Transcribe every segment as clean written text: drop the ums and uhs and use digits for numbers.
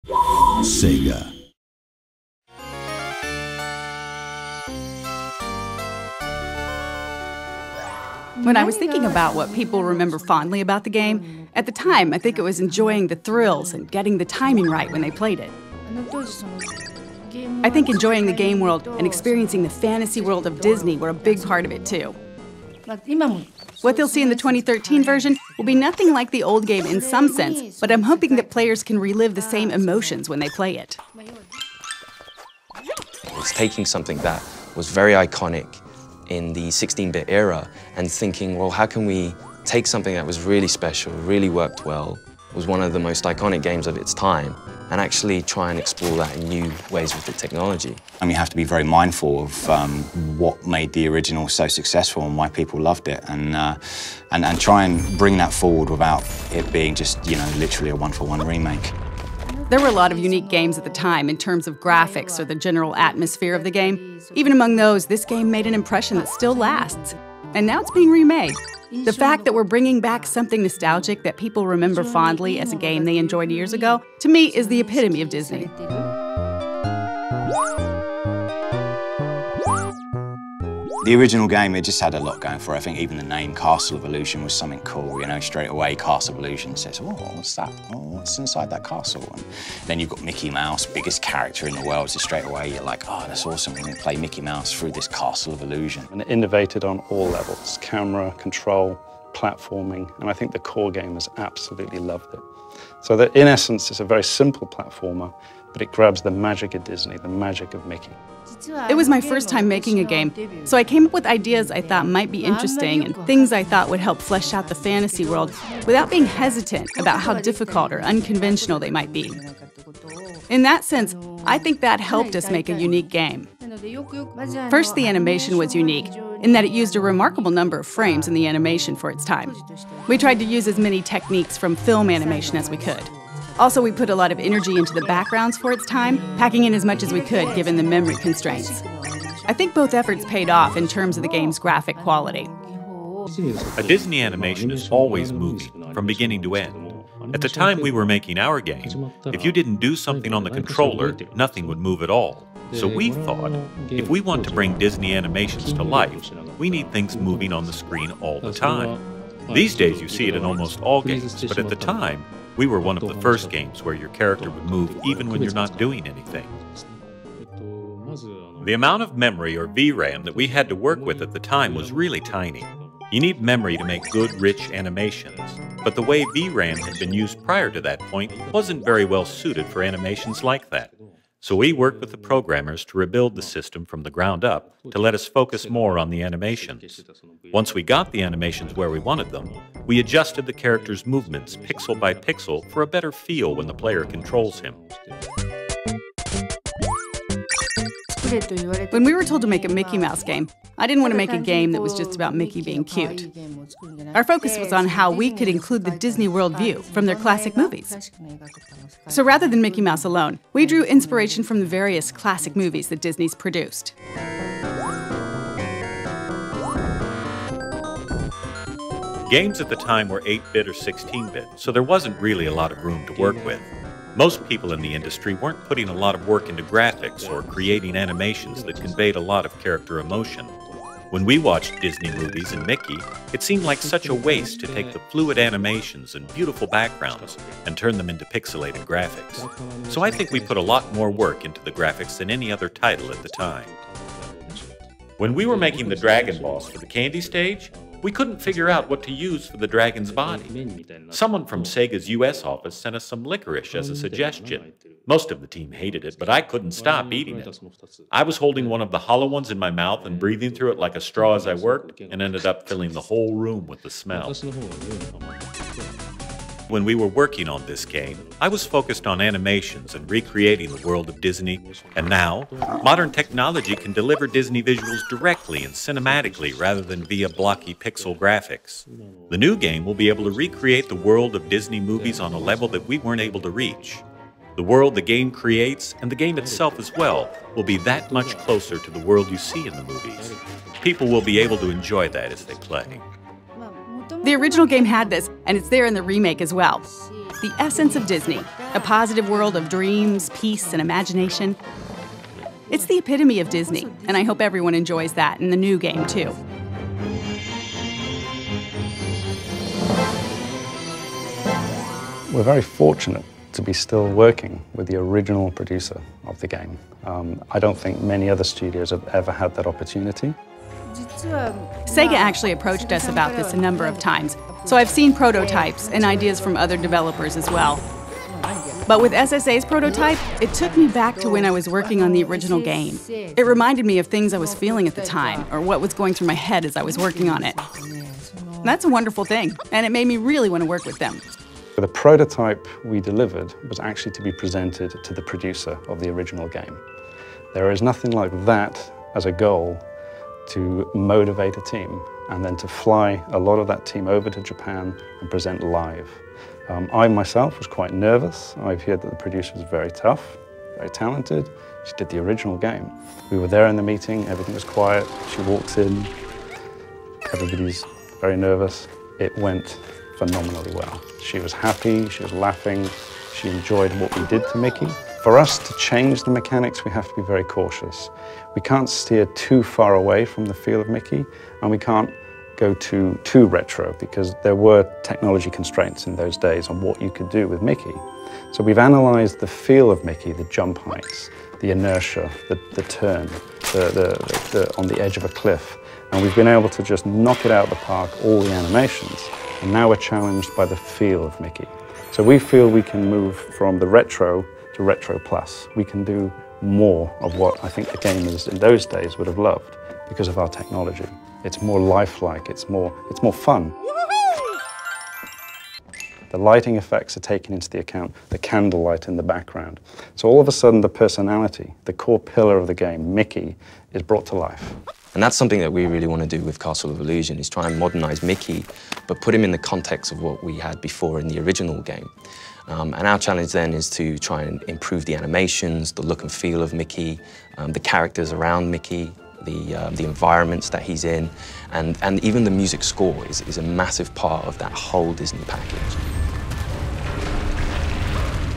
Sega. When I was thinking about what people remember fondly about the game, at the time I think it was enjoying the thrills and getting the timing right when they played it. I think enjoying the game world and experiencing the fantasy world of Disney were a big part of it too. What they'll see in the 2013 version will be nothing like the old game in some sense, but I'm hoping that players can relive the same emotions when they play it. It's taking something that was very iconic in the 16-bit era and thinking, well, how can we take something that was really special, really worked well, was one of the most iconic games of its time, and actually try and explore that in new ways with the technology. And we have to be very mindful of what made the original so successful and why people loved it, and try and bring that forward without it being just, you know, literally a one-for-one remake. There were a lot of unique games at the time in terms of graphics or the general atmosphere of the game. Even among those, this game made an impression that still lasts. And now it's being remade. The fact that we're bringing back something nostalgic that people remember fondly as a game they enjoyed years ago, to me, is the epitome of Disney. The original game, it just had a lot going for it. I think even the name Castle of Illusion was something cool, you know, straight away Castle of Illusion says, oh, what's that? Oh, what's inside that castle? And then you've got Mickey Mouse, biggest character in the world, so straight away you're like, oh, that's awesome, we're going to play Mickey Mouse through this Castle of Illusion. And it innovated on all levels, camera, control, platforming, and I think the core gamers absolutely loved it. So that in essence, it's a very simple platformer, but it grabs the magic of Disney, the magic of Mickey. It was my first time making a game, so I came up with ideas I thought might be interesting and things I thought would help flesh out the fantasy world without being hesitant about how difficult or unconventional they might be. In that sense, I think that helped us make a unique game. First, the animation was unique, in that it used a remarkable number of frames in the animation for its time. We tried to use as many techniques from film animation as we could. Also, we put a lot of energy into the backgrounds for its time, packing in as much as we could given the memory constraints. I think both efforts paid off in terms of the game's graphic quality. A Disney animation is always moving, from beginning to end. At the time we were making our game, if you didn't do something on the controller, nothing would move at all. So we thought, if we want to bring Disney animations to life, we need things moving on the screen all the time. These days you see it in almost all games, but at the time, we were one of the first games where your character would move even when you're not doing anything. The amount of memory, or VRAM, that we had to work with at the time was really tiny. You need memory to make good, rich animations, but the way VRAM had been used prior to that point wasn't very well suited for animations like that. So we worked with the programmers to rebuild the system from the ground up to let us focus more on the animations. Once we got the animations where we wanted them, we adjusted the character's movements pixel by pixel for a better feel when the player controls him. When we were told to make a Mickey Mouse game, I didn't want to make a game that was just about Mickey being cute. Our focus was on how we could include the Disney World view from their classic movies. So rather than Mickey Mouse alone, we drew inspiration from the various classic movies that Disney's produced. Games at the time were 8-bit or 16-bit, so there wasn't really a lot of room to work with. Most people in the industry weren't putting a lot of work into graphics or creating animations that conveyed a lot of character emotion. When we watched Disney movies and Mickey, it seemed like such a waste to take the fluid animations and beautiful backgrounds and turn them into pixelated graphics. So I think we put a lot more work into the graphics than any other title at the time. When we were making the Dragon Boss for the Candy stage, we couldn't figure out what to use for the dragon's body. Someone from Sega's US office sent us some licorice as a suggestion. Most of the team hated it, but I couldn't stop eating it. I was holding one of the hollow ones in my mouth and breathing through it like a straw as I worked, and ended up filling the whole room with the smell. When we were working on this game, I was focused on animations and recreating the world of Disney, and now, modern technology can deliver Disney visuals directly and cinematically rather than via blocky pixel graphics. The new game will be able to recreate the world of Disney movies on a level that we weren't able to reach. The world the game creates, and the game itself as well, will be that much closer to the world you see in the movies. People will be able to enjoy that as they play. The original game had this, and it's there in the remake as well. The essence of Disney, a positive world of dreams, peace, and imagination. It's the epitome of Disney, and I hope everyone enjoys that in the new game, too. We're very fortunate to be still working with the original producer of the game. I don't think many other studios have ever had that opportunity. Sega actually approached us about this a number of times, so I've seen prototypes and ideas from other developers as well. But with SSA's prototype, it took me back to when I was working on the original game. It reminded me of things I was feeling at the time, or what was going through my head as I was working on it. That's a wonderful thing, and it made me really want to work with them. The prototype we delivered was actually to be presented to the producer of the original game. There is nothing like that as a goal to motivate a team and then to fly a lot of that team over to Japan and present live. I myself was quite nervous. I've heard that the producer was very tough, very talented. She did the original game. We were there in the meeting, everything was quiet. She walks in, everybody's very nervous. It went phenomenally well. She was happy, she was laughing, she enjoyed what we did to Mickey. For us to change the mechanics, we have to be very cautious. We can't steer too far away from the feel of Mickey, and we can't go too retro, because there were technology constraints in those days on what you could do with Mickey. So we've analyzed the feel of Mickey, the jump heights, the inertia, the turn, on the edge of a cliff, and we've been able to just knock it out of the park, all the animations. And now we're challenged by the feel of Mickey. So we feel we can move from the retro to retro plus. We can do more of what I think the gamers in those days would have loved because of our technology. It's more lifelike, it's more fun. The lighting effects are taken into the account, the candlelight in the background. So all of a sudden the personality, the core pillar of the game, Mickey, is brought to life. And that's something that we really want to do with Castle of Illusion, is try and modernize Mickey, but put him in the context of what we had before in the original game. And our challenge then is to try and improve the animations, the look and feel of Mickey, the characters around Mickey, the environments that he's in, and even the music score is a massive part of that whole Disney package.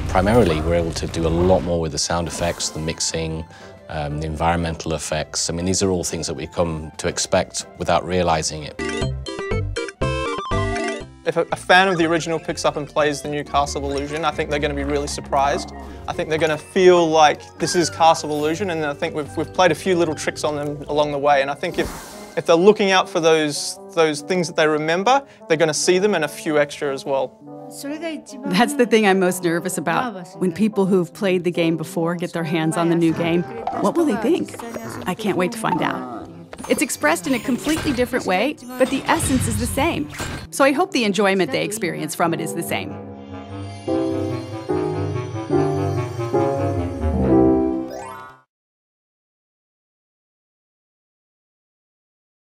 Primarily, we're able to do a lot more with the sound effects, the mixing, the environmental effects. I mean, these are all things that we come to expect without realizing it. If a fan of the original picks up and plays the new Castle of Illusion, I think they're going to be really surprised. I think they're going to feel like this is Castle of Illusion, and I think we've played a few little tricks on them along the way. And I think if they're looking out for those things that they remember, they're going to see them and a few extra as well. That's the thing I'm most nervous about. When people who've played the game before get their hands on the new game, what will they think? I can't wait to find out. It's expressed in a completely different way, but the essence is the same. So I hope the enjoyment they experience from it is the same.